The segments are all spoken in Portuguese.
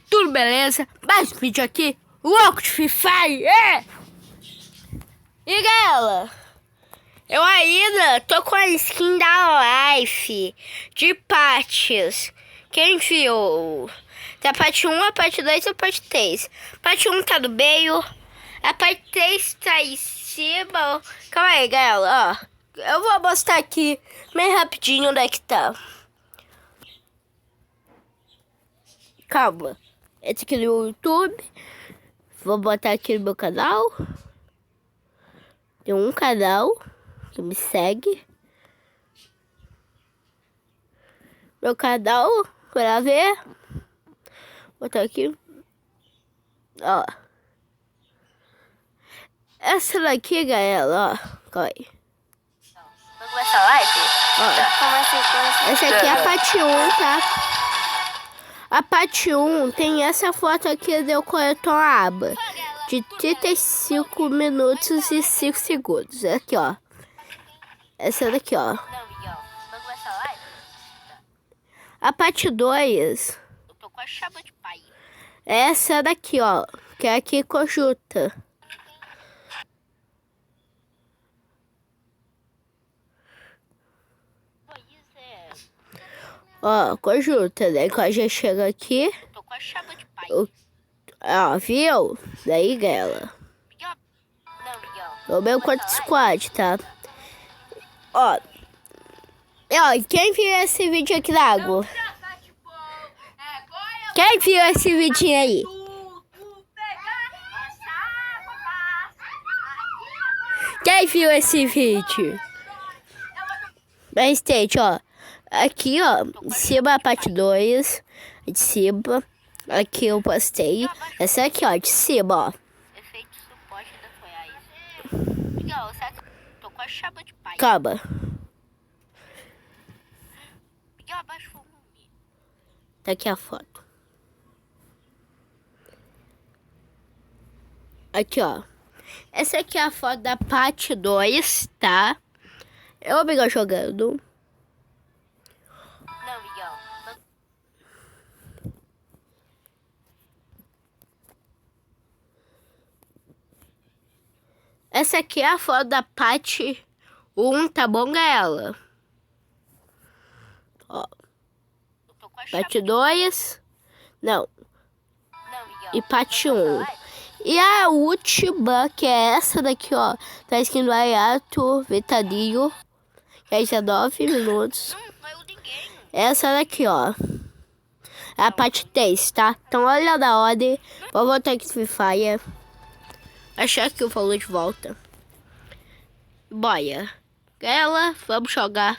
Tudo beleza? Mais um vídeo aqui, louco de Free Fire, E galera, eu ainda tô com a skin da Life de partes. Quem viu? Tem a parte 1, a parte 2 e a parte 3. A parte 1 tá no meio, a parte 3 tá em cima. Calma aí, galera, ó. Eu vou mostrar aqui bem rapidinho onde é que tá. Calma. Esse aqui no YouTube. Vou botar aqui no meu canal. Tem um canal que me segue. Meu canal, pra ver. Vou botar aqui. Ó. Essa daqui, galera, ó. Calma aí. Vou começar a live? Ó. Como assim? Essa aqui é a parte 1, tá? A parte 1 tem essa foto aqui de eu coleto a aba. De 35 minutos e 5 segundos. Aqui, ó. Essa daqui, ó. Não, Miguel. Vou começar a live? A parte 2. Eu tô com a chapa de pai. É essa daqui, ó. Que é aqui conjunta. Pois é. Ó, conjunta, né? Quando a gente chega aqui. Eu tô com a chapa de pai. Ó, viu? Daí, galera. Miguel. Não, Miguel. O meu quarto squad, tá? Ó. Quem viu esse vídeo aqui da água? Quem viu esse vídeo aí? Quem viu esse vídeo? Bastante, ó. Aqui, ó. Em cima a parte 2. De cima. Aqui eu postei. Essa aqui, ó. De cima, ó. Efeito suporte da Foiais. Miguel, sabe que eu tô com a chapa de pai. Calma. Miguel, abaixa o volume. Tá aqui a foto. Aqui, ó. Essa aqui é a foto da parte 2, tá? Eu vou pegar jogando. Não, Miguel. Essa aqui é a foto da parte 1, tá bom, galera? Ó. Eu tô com a Parte 2. Não. Não, Miguel. E parte 1. E a última, que é essa daqui, ó. Tá escrito Ayato Vitadinho. Que é 19 minutos. Não saiu ninguém. Essa daqui, ó. É a parte 3, tá? Então olha da ordem. Vou voltar aqui no Free Fire. Achar que eu falou de volta. Boia. Ela, vamos jogar.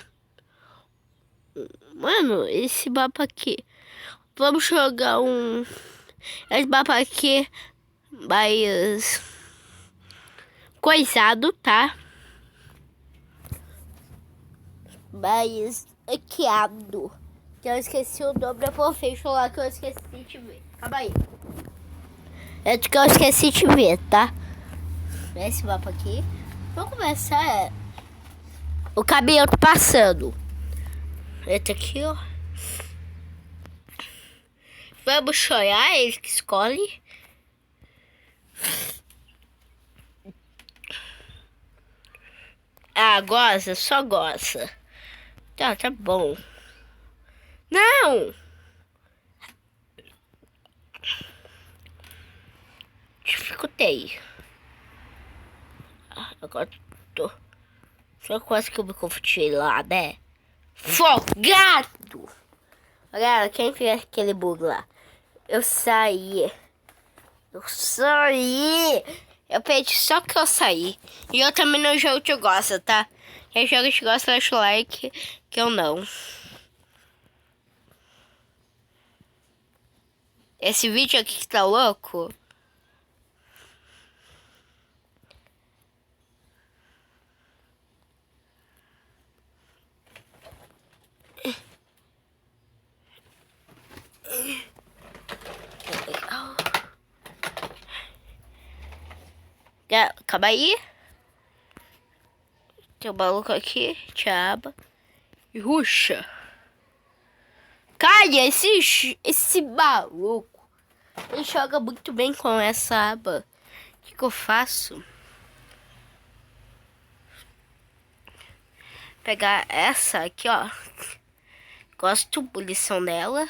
Mano, esse mapa aqui. Vamos jogar um... Esse mapa aqui... mais... coisado, tá? Mais... equeado. Que eu esqueci o nome da professor lá que eu esqueci de ver. Calma aí. É que eu esqueci de ver, tá? Esse mapa aqui. Vamos começar. O cabelo passando. Esse aqui, ó. Vamos chorar, ele que escolhe. Ah, gosta? Só gosta. Tá bom. Não! Dificultei. Agora tô... Só quase que eu me confundi lá, né? Folgado! Galera, quem fez aquele bug lá? Eu saí. Eu pedi só que eu saí. E eu também não jogo que eu gosto, tá? Quem joga que gosta, deixa o like. Que eu não. Esse vídeo aqui que tá louco. Calma aí. Tem um maluco aqui. Tchaba. E ruxa. Cara, esse maluco. Ele joga muito bem com essa aba. O que eu faço? Pegar essa aqui, ó. Gosto da lição dela.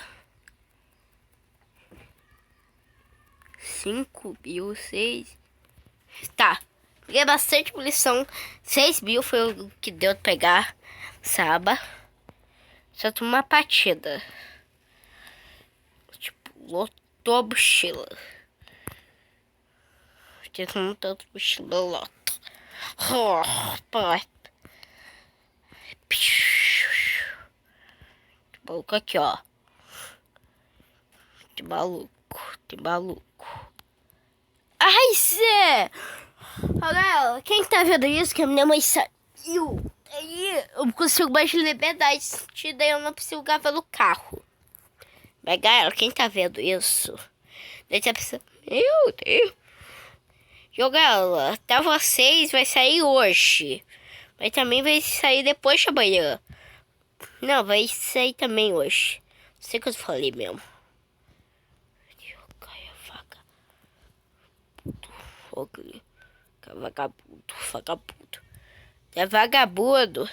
5.000, 6. Tá. Peguei bastante munição. 6.000 foi o que deu de pegar essa aba. Só tem uma partida. Tipo, lotou a mochila. Tem como tanto mochila lota. Oh, pai. Tem maluco aqui, ó. Tem maluco. Tem maluco. Ai, Zé! Olha, quem tá vendo isso? Que a minha mãe saiu. Aí eu consigo mais liberdade. Daí eu não preciso gravar no carro. Mas galera, quem tá vendo isso? Daí tá pensando, meu Deus. Galera, até vocês vai sair hoje. Mas também vai sair depois de amanhã. Não, vai sair também hoje. Não sei o que eu falei mesmo. Vagabundo. É vagabundo.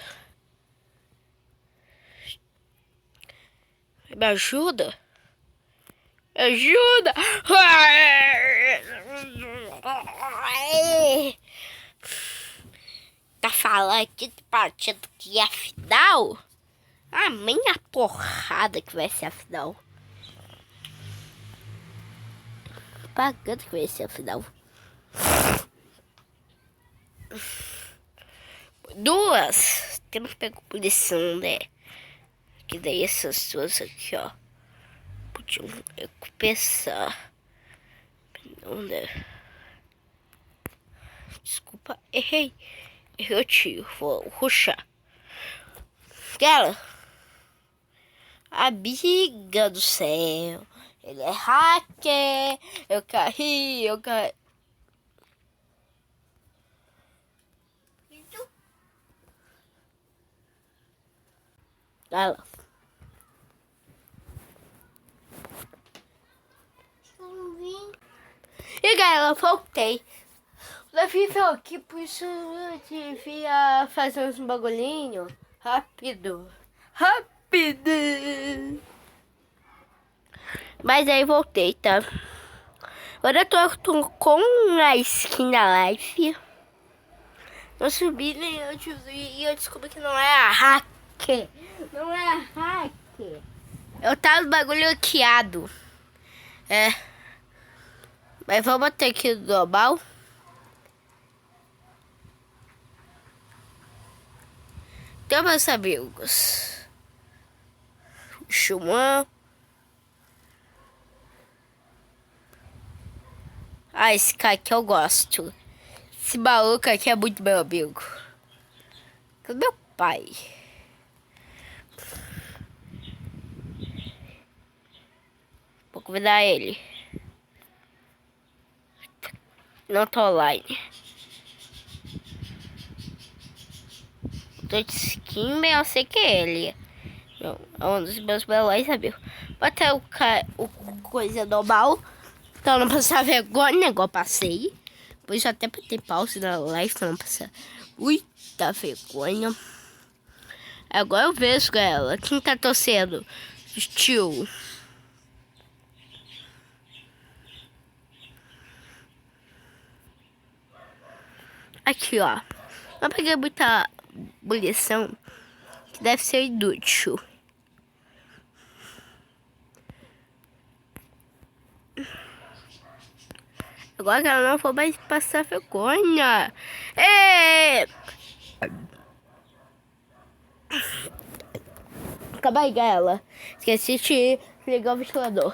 Me ajuda? Me ajuda! Tá falando aqui do partido que é a final? A minha porrada que vai ser a final. Pagando que vai ser a final. Duas. Temos que pegar punição, né? Que daí essas duas aqui, ó. Podiam recompensar. Não, né? Desculpa, errei. Errei, tio. Vou ruxar. Galera. Amiga do céu. Ele é hacker. Eu caí. Galera. E galera, voltei. O Davi veio aqui, por isso eu devia fazer uns bagulhinho. Rápido. Mas aí voltei, tá? Agora eu tô com a skin da Life. Eu subi e eu descobri que não é a hacker. Não é a hacker. Eu tava no bagulho hackeado. É. Mas vamos ter aqui no global. Então, meus amigos. Chumã. Ah, esse cara aqui eu gosto. Esse maluco aqui é muito meu amigo. É meu pai. Vou convidar ele. Não tô online. Tô de skin, mas eu sei que é ele. Não, é um dos meus melhores amigos. Bota o coisa normal. Então não passar vergonha, igual passei. Depois eu até botei pause na live pra não passar muita vergonha. Agora eu vejo, galera. Quem tá torcendo? Tio. Aqui, ó. Não peguei muita munição, que deve ser inútil. Agora eu não vou mais passar vergonha. Calma aí, galera. Esqueci de ligar o ventilador.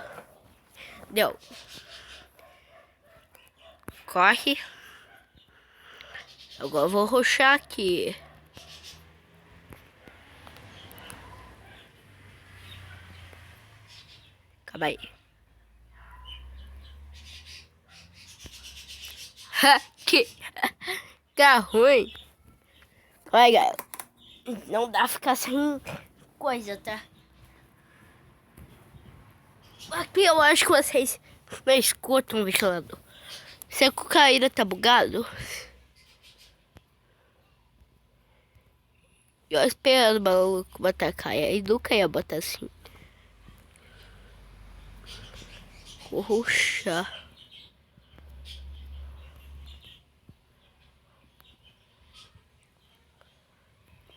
Deu. Corre. Agora eu vou rushar aqui. Calma aí. Que tá ruim. Olha, galera. Não dá pra ficar sem coisa, tá? Aqui eu acho que vocês Mas escuta um ventilador. Seu cocaína tá bugado? Eu esperando o maluco botar caia e nunca ia botar assim. Puxa.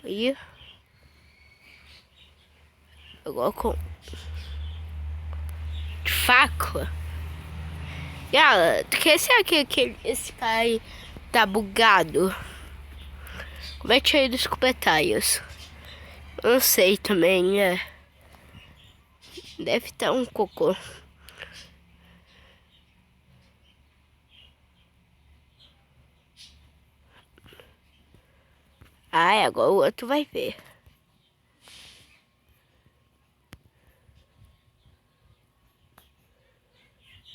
Aí. Agora com faca. Galera, que será que esse cara aí tá bugado? Comete aí nos comentários. Eu não sei também, né? Deve estar um cocô. Ai, agora o outro vai ver.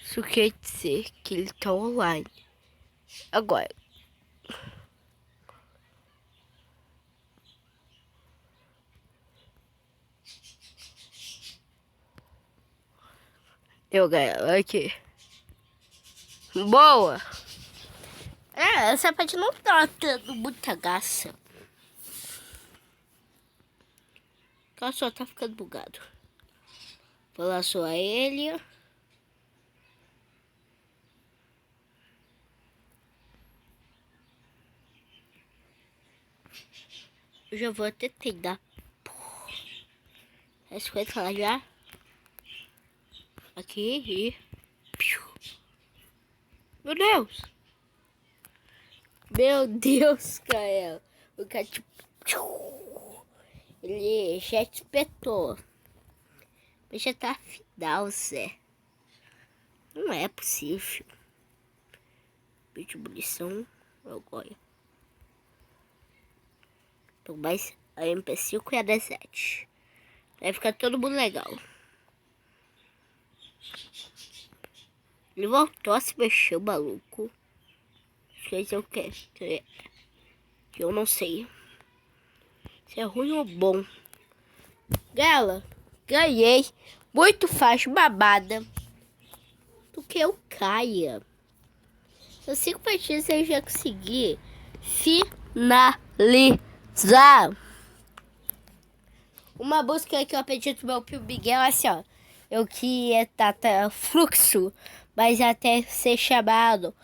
Isso quer dizer que ele tá online. Agora. Eu ganho aqui. Boa! Essa parte não tá dando muita graça. Ela só tá ficando bugado. Vou lá só ele. Eu já vou até tentar. As coisas lá já. Aqui e... Meu Deus! Meu Deus, Kael. O cara tipo... Ele já espetou. Mas já tá final, Zé. Não é possível. Vídeo munição. Agora. Então mais a MP5 e a D7. Vai ficar todo mundo legal. Ele voltou a se mexer, o maluco. Quer dizer o quê? Que eu não sei. Se é ruim ou bom. Gala, ganhei. Muito fácil, babada. Do que eu caia. As 5 partidas eu já consegui finalizar. Uma busca que eu pedi pro meu primo Miguel é assim, ó. Eu queria Tata Fluxo, mas até ser chamado.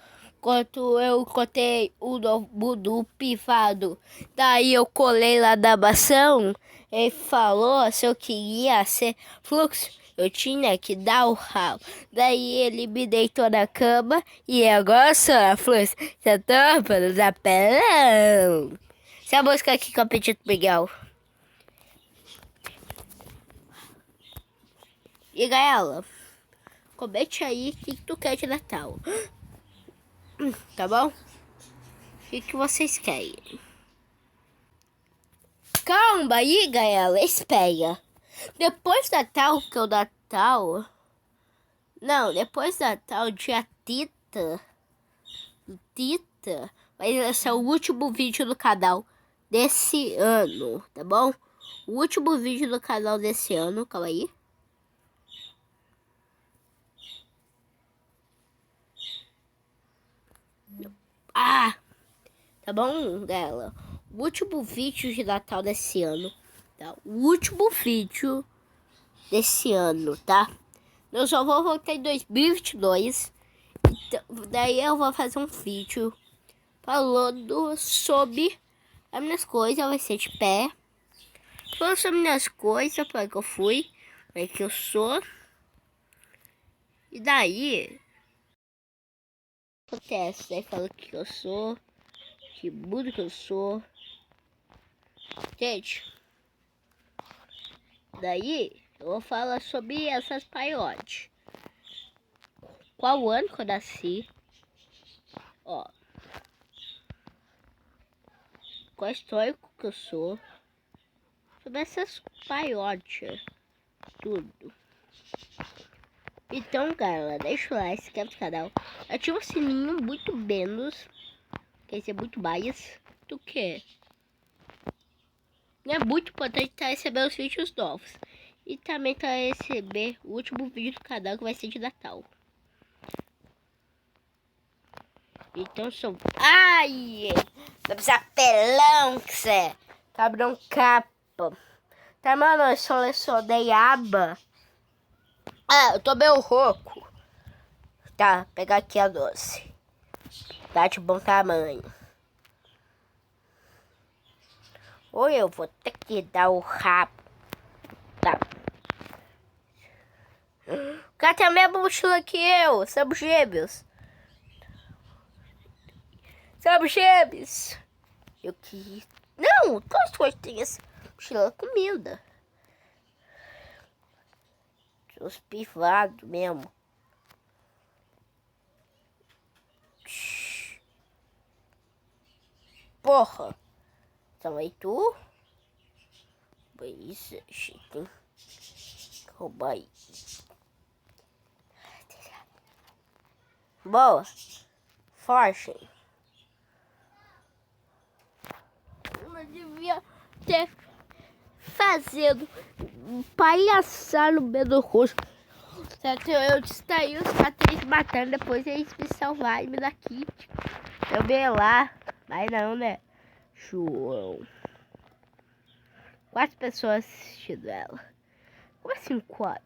Quando eu contei o novo do pifado, daí eu colei lá da maçã. Ele falou se eu queria ser fluxo, eu tinha que dar o ralo. Daí ele me deitou na cama e agora sou a fluxo. Já tô para dar pelão. Essa é a música aqui que eu pedi pro Miguel. E Gaela, comente aí o que tu quer de Natal. Tá bom? O que vocês querem? Calma aí, Gaela, espera. Depois do Natal, que é o Natal... Não, depois do Natal, dia Tita, vai lançar o último vídeo do canal desse ano, tá bom? O último vídeo do canal desse ano, calma aí. Ah, tá bom, galera? O último vídeo de Natal desse ano, tá? O último vídeo desse ano, tá? Eu só vou voltar em 2022. Então, daí eu vou fazer um vídeo falando sobre as minhas coisas. Vai ser de pé. Falando sobre minhas coisas, para que eu fui, para que eu sou. E daí... acontece, daí fala que eu sou, que mundo que eu sou, entende? Daí eu vou falar sobre essas paiotes. Qual ano que eu nasci? Ó, qual histórico que eu sou? Sobre essas paiotes, tudo. Então, galera, deixa o like, se inscreve no canal, ativa o sininho muito menos, quer dizer, muito mais do que. É muito importante estar recebendo os vídeos novos. E também tá receber o último vídeo do canal que vai ser de Natal. Então sou... Ai! Vamos apelão que cê. Cabrão capa. Tá, mano, eu selecionei a aba. Ah, eu tô meio rouco. Tá, pegar aqui a doce. Tá de bom tamanho. Ou eu vou ter que dar o rabo. Tá. O cara tem a mesma mochila que eu. Somos gêmeos. Somos gêmeos. Eu que... Não, todas as coisas têm essa mochila comida. Os pivados mesmo. Porra. Então aí tu. Isso, chique. Rouba aí. Boa. Forte. Eu devia ter fazendo palhaçada no meio do rosto. Certo? Eu distraí os caras matando, depois eles me salvaram e me dar kit. Eu bem lá, mas não, né? João. 4 pessoas assistindo ela. Como assim 4?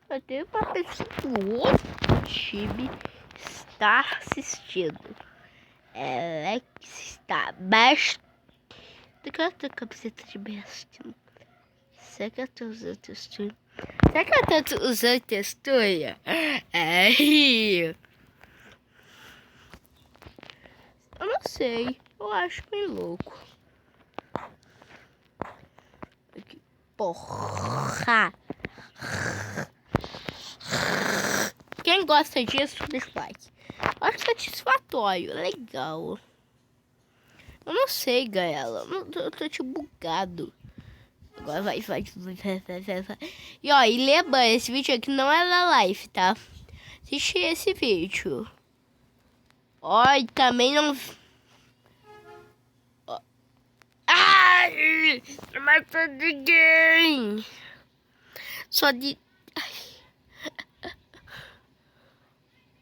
Eu tenho uma pessoa do outro time está assistindo. Ela é que está bastante. Cadê a camiseta de mestre? Será que eu tô usando textura? Será que eu tô usando textura? Eu não sei. Eu acho meio louco. Aqui. Porra! Quem gosta disso, deixa o like. Acho satisfatório. Legal. Eu não sei, galera. Eu tô tipo bugado. Agora vai. E ó, e lembra, esse vídeo aqui não é da live, tá? Assiste esse vídeo. Ó, e também não... Ó. Ai! Não matou ninguém! Só de... Ai.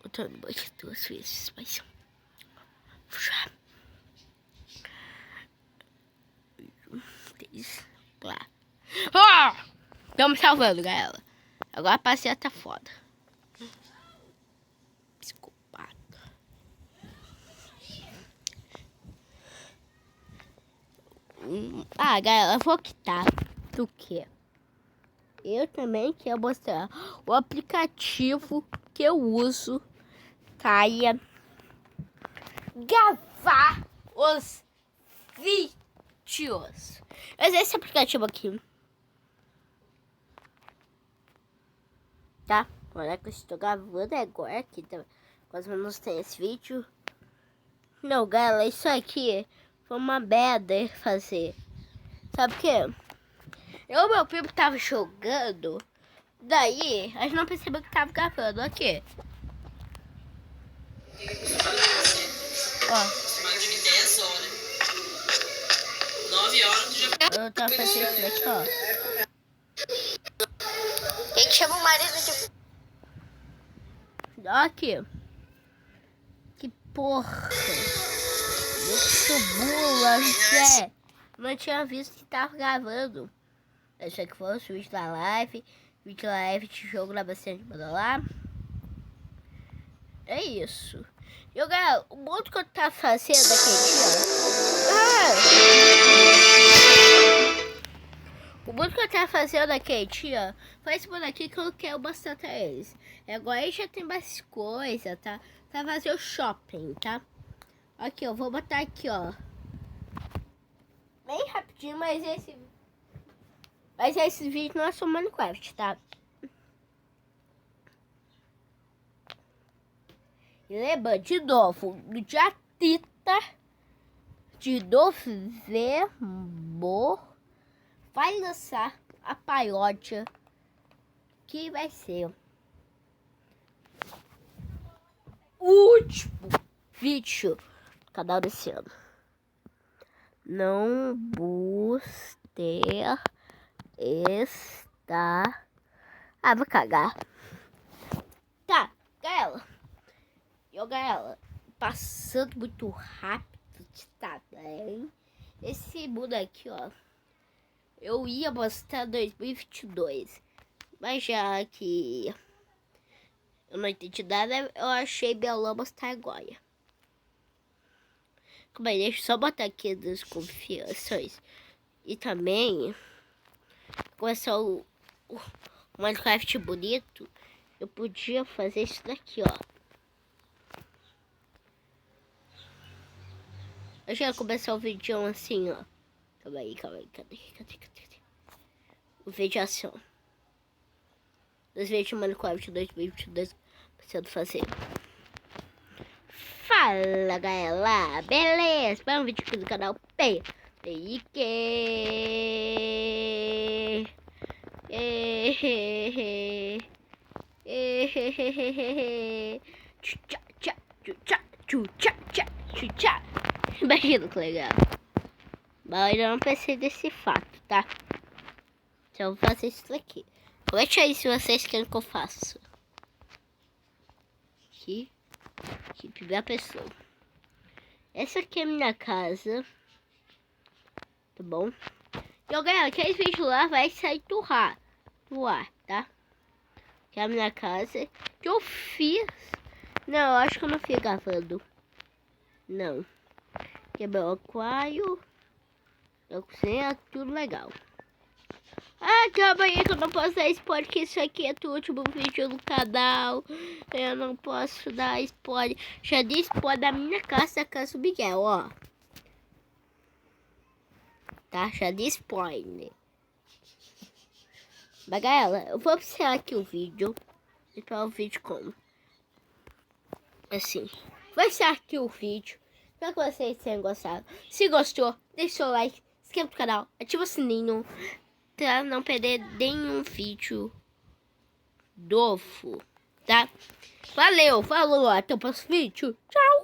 Eu tô no banho 2 vezes, mas... Já. 3, 4... Ah! Estamos salvando, galera. Agora a passeia tá foda. Psicopata. Ah, galera, eu vou quitar. Do que? Eu também quero mostrar o aplicativo que eu uso para gravar os vídeos. Mas esse aplicativo aqui. Tá? Olha que eu estou gravando agora aqui. Tá? Quase menos tem esse vídeo. Não, galera, isso aqui foi uma merda fazer. Sabe o quê? Eu e meu primo tava jogando. Daí, a gente não percebeu que tava gravando. Aqui. Ó. Mais de 10 horas. 9 horas já. Eu tava fazendo isso daqui, ó. Quem chama o marido de... Aqui. Que porra. Muito burra, Zé. Não tinha visto que tava gravando. Esse aqui foi o vídeo da live. Vídeo da live de jogo na bastante, manda lá. É isso. E galera, o monte que eu tava fazendo aqui, ó. O monte que eu tava fazendo aqui, ó. Foi esse mundo aqui que eu quero mostrar pra eles. Agora aí já tem mais coisa, tá? Pra fazer o shopping, tá? Aqui, eu vou botar aqui, ó. Bem rapidinho, mas esse vídeo não é só Minecraft, tá? E lembra, de novo, no dia 30 de novembro vai lançar a paródia que vai ser o último vídeo do canal desse ano. Não booster está... Ah, vou cagar. Tá, galera. Eu, galera, passando muito rápido, tá bem? Esse mundo aqui, ó, eu ia mostrar 2022, mas já que eu não entendi nada, eu achei melhor mostrar agora. Como é, deixa eu só botar aqui as configurações. E também, começar o Minecraft bonito, eu podia fazer isso daqui, ó. Eu já ia começar o vídeo assim, ó. Calma aí, cadê? O vídeo assim, ó. Dos vídeos de Minecraft 2022, precisando fazer. Fala, galera, beleza? Mais um vídeo aqui no canal PIK. Imagina que legal. Mas eu não pensei desse fato, tá? Então eu vou fazer isso daqui. Comente aí se vocês querem que eu faça. Aqui, primeira pessoa. Essa aqui é a minha casa. Tá bom? Então, galera, aquele vídeo lá vai sair do ar, tá? Que é a minha casa. Que eu fiz. Não, eu acho que eu não fiz gravando. Não. Que é meu aquário. Eu cozinha, tudo legal. Ah, calma aí que eu não posso dar spoiler, que isso aqui é o último vídeo do canal. Eu não posso dar spoiler. Já dei spoiler da minha casa, da casa do Miguel, ó. Tá? Já dei spoiler. Mas galera, eu vou observar aqui o vídeo. E para o vídeo como? Assim. Vou observar aqui o vídeo. Espero que vocês tenham gostado. Se gostou, deixa o seu like, se inscreva no canal, ativa o sininho pra não perder nenhum vídeo novo, tá? Valeu, falou, até o próximo vídeo. Tchau!